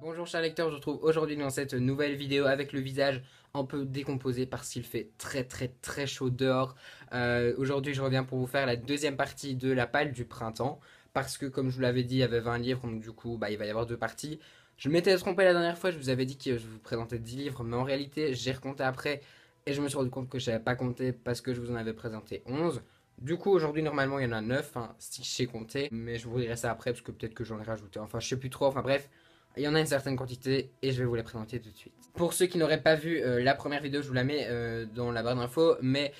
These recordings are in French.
Bonjour chers lecteurs, je vous retrouve aujourd'hui dans cette nouvelle vidéo avec le visage un peu décomposé parce qu'il fait très chaud dehors. Aujourd'hui je reviens pour vous faire la deuxième partie de la palle du printemps parce que comme je vous l'avais dit il y avait 20 livres donc du coup il va y avoir deux parties. Je m'étais trompé la dernière fois, je vous avais dit que je vous présentais 10 livres mais en réalité j'ai recompté après et je me suis rendu compte que je n'avais pas compté parce que je vous en avais présenté 11. Du coup aujourd'hui normalement il y en a 9 hein, si je sais compter mais je vous dirai ça après parce que peut-être que j'en ai rajouté, enfin je sais plus trop, enfin bref. Il y en a une certaine quantité et je vais vous les présenter tout de suite. Pour ceux qui n'auraient pas vu la première vidéo, je vous la mets dans la barre d'infos, mais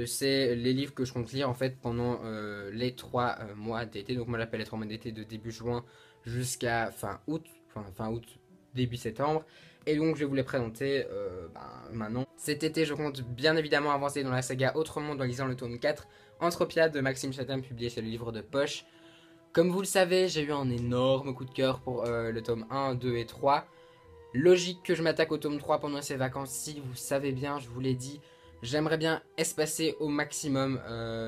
c'est les livres que je compte lire en fait pendant les 3 mois d'été. Donc moi j'appelle les 3 mois d'été de début juin jusqu'à fin août, enfin fin août, début septembre. Et donc je vais vous les présenter maintenant. Cet été je compte bien évidemment avancer dans la saga Autre Monde en lisant le tome 4, Entropia de Maxime Chatham publié chez le livre de poche. Comme vous le savez, j'ai eu un énorme coup de cœur pour le tome 1, 2 et 3. Logique que je m'attaque au tome 3 pendant ces vacances-ci, vous savez bien, je vous l'ai dit. J'aimerais bien espacer au maximum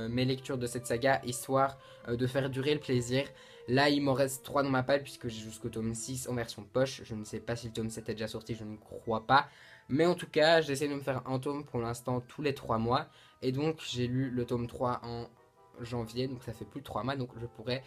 mes lectures de cette saga, histoire de faire durer le plaisir. Là, il m'en reste 3 dans ma palle, puisque j'ai jusqu'au tome 6 en version poche. Je ne sais pas si le tome 7 est déjà sorti, je ne crois pas. Mais en tout cas, j'essaie de me faire un tome pour l'instant tous les 3 mois. Et donc, j'ai lu le tome 3 en janvier, donc ça fait plus de 3 mois, donc je pourrais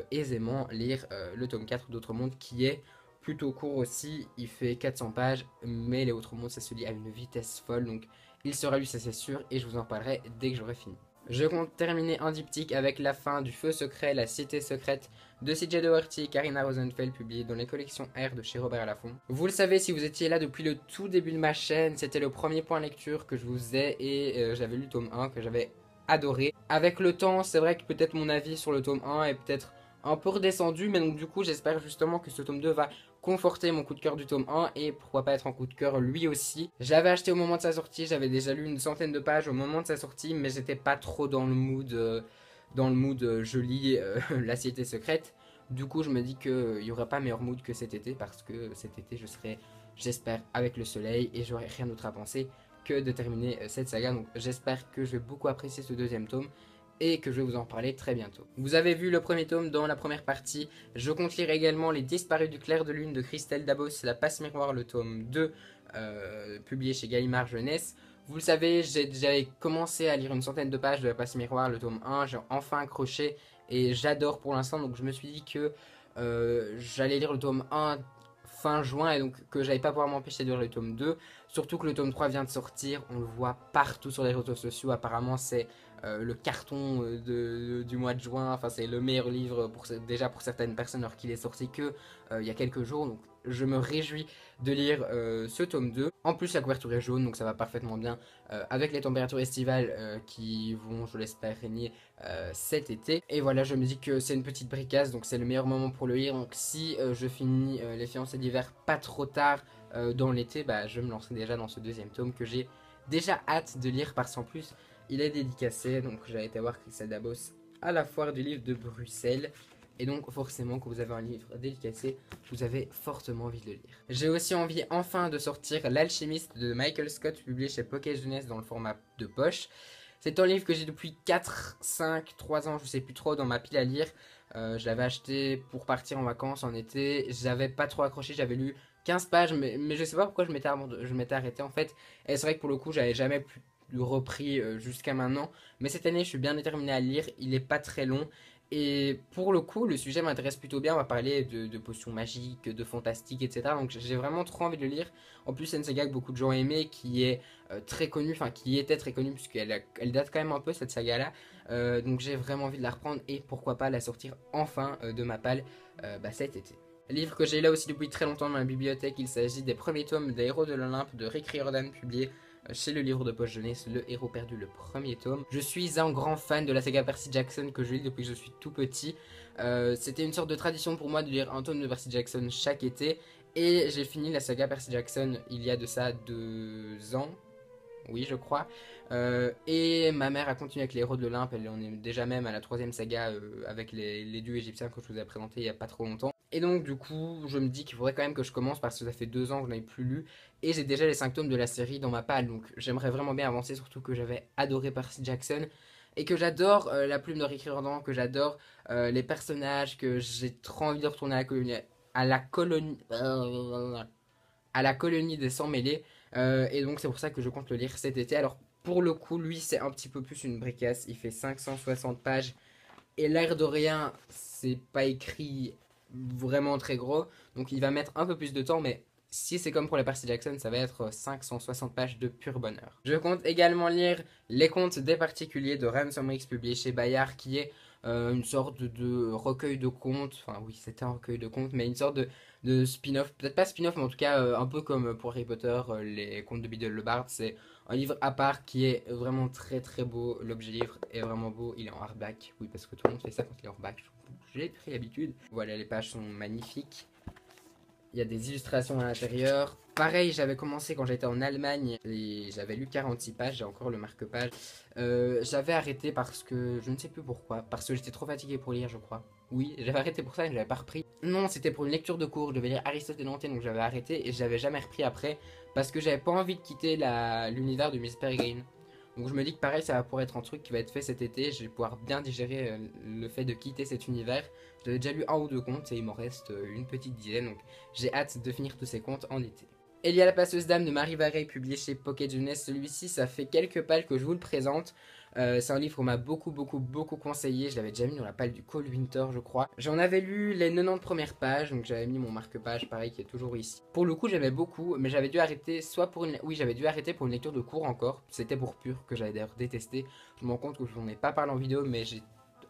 aisément lire le tome 4 d'Autre Monde qui est plutôt court aussi, il fait 400 pages, mais les Autres Mondes ça se lit à une vitesse folle, donc il sera lu, ça c'est sûr, et je vous en parlerai dès que j'aurai fini. Je compte terminer un diptyque avec la fin du Feu Secret, la Cité Secrète de C.J. Doherty et Karina Rosenfeld, publié dans les collections R de chez Robert Laffont. Vous le savez, si vous étiez là depuis le tout début de ma chaîne, c'était le premier point lecture que je vous ai, et j'avais lu le tome 1 que j'avais adoré. Avec le temps, c'est vrai que peut-être mon avis sur le tome 1 est peut-être un peu redescendu, mais donc du coup j'espère justement que ce tome 2 va conforter mon coup de cœur du tome 1 et pourquoi pas être en coup de cœur lui aussi. J'avais acheté au moment de sa sortie, j'avais déjà lu une centaine de pages au moment de sa sortie, mais j'étais pas trop dans le mood, je lis La Cité Secrète. Du coup je me dis qu'il n'y aurait pas meilleur mood que cet été parce que cet été je serai, j'espère, avec le soleil et j'aurai rien d'autre à penser que de terminer cette saga. Donc j'espère que je vais beaucoup apprécier ce deuxième tome et que je vais vous en parler très bientôt. Vous avez vu le premier tome dans la première partie. Je compte lire également Les Disparus du clair de lune de Christelle Dabos, La passe miroir, le tome 2, publié chez Gallimard Jeunesse. Vous le savez, j'avais commencé à lire une centaine de pages de La passe miroir, le tome 1, j'ai enfin accroché et j'adore pour l'instant, donc je me suis dit que j'allais lire le tome 1 fin juin et donc que j'allais pas pouvoir m'empêcher de lire le tome 2. Surtout que le tome 3 vient de sortir, on le voit partout sur les réseaux sociaux, apparemment c'est le carton du mois de juin, enfin c'est le meilleur livre déjà pour certaines personnes alors qu'il est sorti que il y a quelques jours, donc je me réjouis de lire ce tome 2. En plus la couverture est jaune donc ça va parfaitement bien avec les températures estivales qui vont, je l'espère, régner cet été. Et voilà, je me dis que c'est une petite bricasse donc c'est le meilleur moment pour le lire, donc si je finis les fiancées d'hiver pas trop tard dans l'été, bah, je me lancerai déjà dans ce deuxième tome que j'ai déjà hâte de lire parce qu'en plus il est dédicacé, donc j'ai été voir Christelle Dabos à la foire du livre de Bruxelles. Et donc forcément quand vous avez un livre dédicacé, vous avez fortement envie de le lire. J'ai aussi envie enfin de sortir L'Alchimiste de Michael Scott, publié chez Pocket Jeunesse dans le format de poche. C'est un livre que j'ai depuis 4, 5, 3 ans, je sais plus trop, dans ma pile à lire. Je l'avais acheté pour partir en vacances en été. J'avais pas trop accroché, j'avais lu 15 pages, mais je sais pas pourquoi je m'étais arrêté en fait. Et c'est vrai que pour le coup, j'avais jamais repris jusqu'à maintenant. Mais cette année, je suis bien déterminé à le lire. Il est pas très long. Et pour le coup, le sujet m'intéresse plutôt bien. On va parler de potions magiques, de fantastique, etc. Donc j'ai vraiment trop envie de le lire. En plus, c'est une saga que beaucoup de gens aimaient, qui est très connue, enfin qui était très connue, puisqu'elle date quand même un peu cette saga-là. Donc j'ai vraiment envie de la reprendre et pourquoi pas la sortir enfin de ma palle cet été. Livre que j'ai là aussi depuis très longtemps dans ma bibliothèque, il s'agit des premiers tomes des Héros de l'Olympe de Rick Riordan, publié chez le livre de poche jeunesse, Le Héros perdu, le premier tome. Je suis un grand fan de la saga Percy Jackson que je lis depuis que je suis tout petit. C'était une sorte de tradition pour moi de lire un tome de Percy Jackson chaque été. Et j'ai fini la saga Percy Jackson il y a de ça 2 ans. Oui, je crois. Et ma mère a continué avec les Héros de l'Olympe. Elle en est déjà même à la troisième saga avec les dieux égyptiens que je vous ai présenté il y a pas trop longtemps. Et donc du coup, je me dis qu'il faudrait quand même que je commence parce que ça fait 2 ans que je n'avais plus lu. Et j'ai déjà les symptômes de la série dans ma palle. Donc j'aimerais vraiment bien avancer, surtout que j'avais adoré Percy Jackson. Et que j'adore la plume de Rick Riordan, que j'adore les personnages, que j'ai trop envie de retourner à la colonie des sans-mêlés. Et donc c'est pour ça que je compte le lire cet été. Alors pour le coup, lui c'est un petit peu plus une bricasse. Il fait 560 pages. Et l'air de rien, c'est pas écrit vraiment très gros. Donc il va mettre un peu plus de temps, mais si c'est comme pour la Percy Jackson, ça va être 560 pages de pur bonheur. Je compte également lire Les Contes des Particuliers de Ransom X, publié chez Bayard, qui est une sorte de recueil de contes. Enfin oui, c'était un recueil de contes, mais une sorte de spin-off. Peut-être pas spin-off, mais en tout cas un peu comme pour Harry Potter, les contes de Biddle le Bard. C'est un livre à part qui est vraiment très très beau. L'objet livre est vraiment beau. Il est en hardback. Oui, parce que tout le monde fait ça quand il est en hardback. J'ai pris l'habitude. Voilà, les pages sont magnifiques. Il y a des illustrations à l'intérieur. Pareil, j'avais commencé quand j'étais en Allemagne et j'avais lu 46 pages, j'ai encore le marque-page. J'avais arrêté parce que je ne sais plus pourquoi, parce que j'étais trop fatigué pour lire, je crois. Oui, j'avais arrêté pour ça et je n'avais pas repris. Non, c'était pour une lecture de cours, je devais lire Aristote et Dante, donc j'avais arrêté et j'avais jamais repris après parce que j'avais pas envie de quitter l'univers de Miss Peregrine. Donc je me dis que pareil, ça va pouvoir être un truc qui va être fait cet été, je vais pouvoir bien digérer le fait de quitter cet univers. J'avais déjà lu un ou deux contes et il m'en reste une petite dizaine, donc j'ai hâte de finir tous ces contes en été. Il y a la passeuse dame de Marie Varey, publié chez Pocket Jeunesse. Celui-ci, ça fait quelques pales que je vous le présente. C'est un livre qu'on m'a beaucoup conseillé. Je l'avais déjà mis dans la palle du Cold Winter, je crois. J'en avais lu les 90 premières pages, donc j'avais mis mon marque-page, pareil, qui est toujours ici. Pour le coup, j'aimais beaucoup, mais j'avais dû arrêter soit pour une... Oui, j'avais dû arrêter pour une lecture de cours encore. C'était pour Pur, que j'avais d'ailleurs détesté. Je me rends compte que je n'en ai pas parlé en vidéo, mais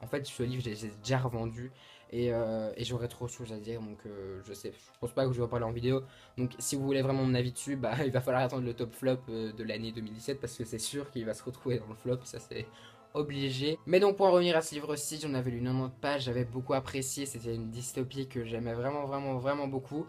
en fait, ce livre, j'ai déjà revendu. Et j'aurais trop de choses à dire, donc je pense pas que je vais parler en vidéo. Donc si vous voulez vraiment mon avis dessus, bah il va falloir attendre le top flop de l'année 2017 parce que c'est sûr qu'il va se retrouver dans le flop, ça c'est obligé. Mais donc pour en revenir à ce livre-ci, j'en avais lu 90 pages, j'avais beaucoup apprécié, c'était une dystopie que j'aimais vraiment beaucoup.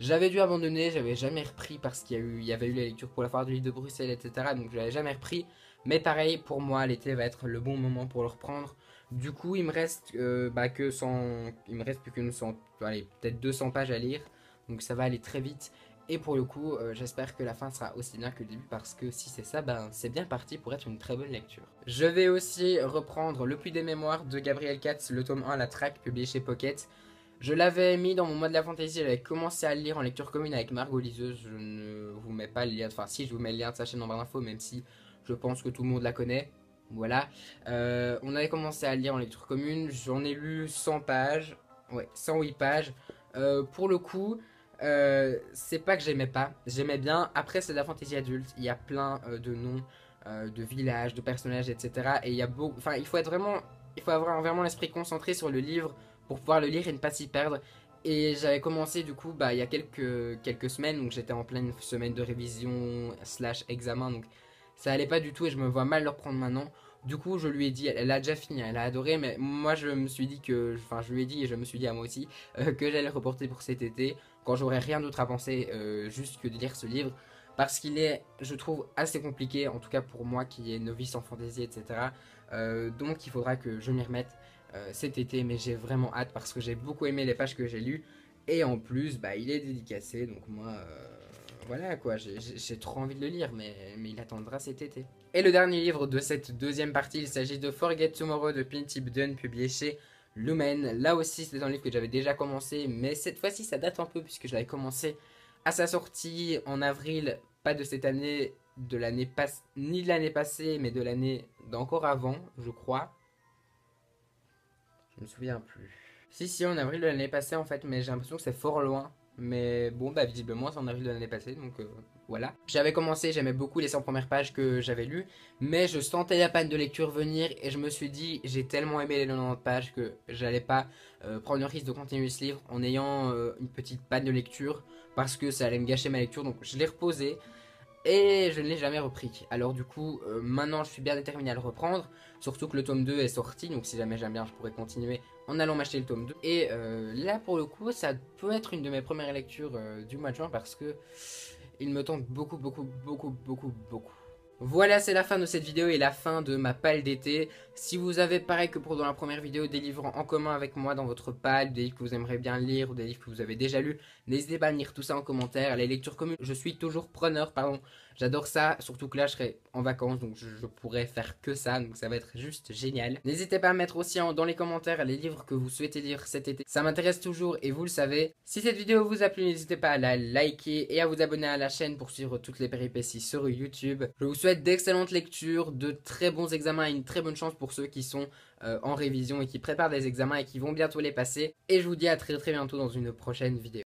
J'avais dû abandonner, j'avais jamais repris parce qu'il y avait eu la lecture pour la foire du livre de Bruxelles, etc. Donc je l'avais jamais repris. Mais pareil, pour moi, l'été va être le bon moment pour le reprendre. Du coup, il me reste que 100, il me reste plus qu'une 100, allez, peut-être 200 pages à lire. Donc ça va aller très vite. Et pour le coup, j'espère que la fin sera aussi bien que le début parce que si c'est ça, ben c'est bien parti pour être une très bonne lecture. Je vais aussi reprendre Le Puits des Mémoires de Gabriel Katz, le tome 1, la traque, publié chez Pocket. Je l'avais mis dans mon mois de la fantaisie, j'avais commencé à le lire en lecture commune avec Margot Liseuse. Je ne vous mets pas le lien, enfin si je vous mets le lien de sa chaîne en barre d'infos, même si je pense que tout le monde la connaît. Voilà. On avait commencé à lire en lecture commune, j'en ai lu 100 pages, ouais, 108 pages. Pour le coup, c'est pas que j'aimais pas, j'aimais bien. Après, c'est de la fantaisie adulte, il y a plein de noms, de villages, de personnages, etc. Et il y a beaucoup, enfin, il faut avoir vraiment l'esprit concentré sur le livre pour pouvoir le lire et ne pas s'y perdre. Et j'avais commencé du coup il y a quelques semaines, donc j'étais en pleine semaine de révision slash examen, donc ça allait pas du tout et je me vois mal le reprendre maintenant. Du coup je lui ai dit, elle a déjà fini, elle a adoré, mais moi je me suis dit je lui ai dit et je me suis dit à moi aussi que j'allais reporter pour cet été, quand j'aurais rien d'autre à penser juste que de lire ce livre. Parce qu'il est, je trouve, assez compliqué, en tout cas pour moi qui est novice en fantasy, etc. Donc il faudra que je m'y remette cet été, mais j'ai vraiment hâte parce que j'ai beaucoup aimé les pages que j'ai lues. Et en plus, bah, il est dédicacé, donc moi, voilà quoi, j'ai trop envie de le lire, mais il attendra cet été. Et le dernier livre de cette deuxième partie, il s'agit de Forget Tomorrow de Pintip Dunn, publié chez Lumen. Là aussi, c'est un livre que j'avais déjà commencé, mais cette fois-ci, ça date un peu puisque je l'avais commencé à sa sortie en avril, pas de cette année, ni de l'année passée, mais de l'année d'encore avant, je crois. Je me souviens plus. Si, en avril de l'année passée en fait, mais j'ai l'impression que c'est fort loin. Mais bon, bah visiblement c'est en avril de l'année passée, donc voilà. J'avais commencé, j'aimais beaucoup les 100 premières pages que j'avais lues, mais je sentais la panne de lecture venir et je me suis dit, j'ai tellement aimé les 90 pages que j'allais pas prendre le risque de continuer ce livre en ayant une petite panne de lecture, parce que ça allait me gâcher ma lecture, donc je l'ai reposé. Et je ne l'ai jamais repris. Alors du coup, maintenant je suis bien déterminé à le reprendre. Surtout que le tome 2 est sorti, donc si jamais j'aime bien, je pourrais continuer en allant m'acheter le tome 2. Et là pour le coup, ça peut être une de mes premières lectures du mois de juin parce que il me tente beaucoup. Voilà, c'est la fin de cette vidéo et la fin de ma palle d'été. Si vous avez, pareil que pour dans la première vidéo, des livres en commun avec moi dans votre palle, des livres que vous aimeriez bien lire ou des livres que vous avez déjà lus, n'hésitez pas à me lire tout ça en commentaire. Les lectures communes, je suis toujours preneur, pardon. J'adore ça, surtout que là je serai en vacances, donc je pourrais faire que ça, donc ça va être juste génial. N'hésitez pas à mettre aussi dans les commentaires les livres que vous souhaitez lire cet été. Ça m'intéresse toujours et vous le savez. Si cette vidéo vous a plu, n'hésitez pas à la liker et à vous abonner à la chaîne pour suivre toutes les péripéties sur YouTube. Je vous souhaite d'excellentes lectures, de très bons examens et une très bonne chance pour ceux qui sont en révision et qui préparent des examens et qui vont bientôt les passer. Et je vous dis à très bientôt dans une prochaine vidéo.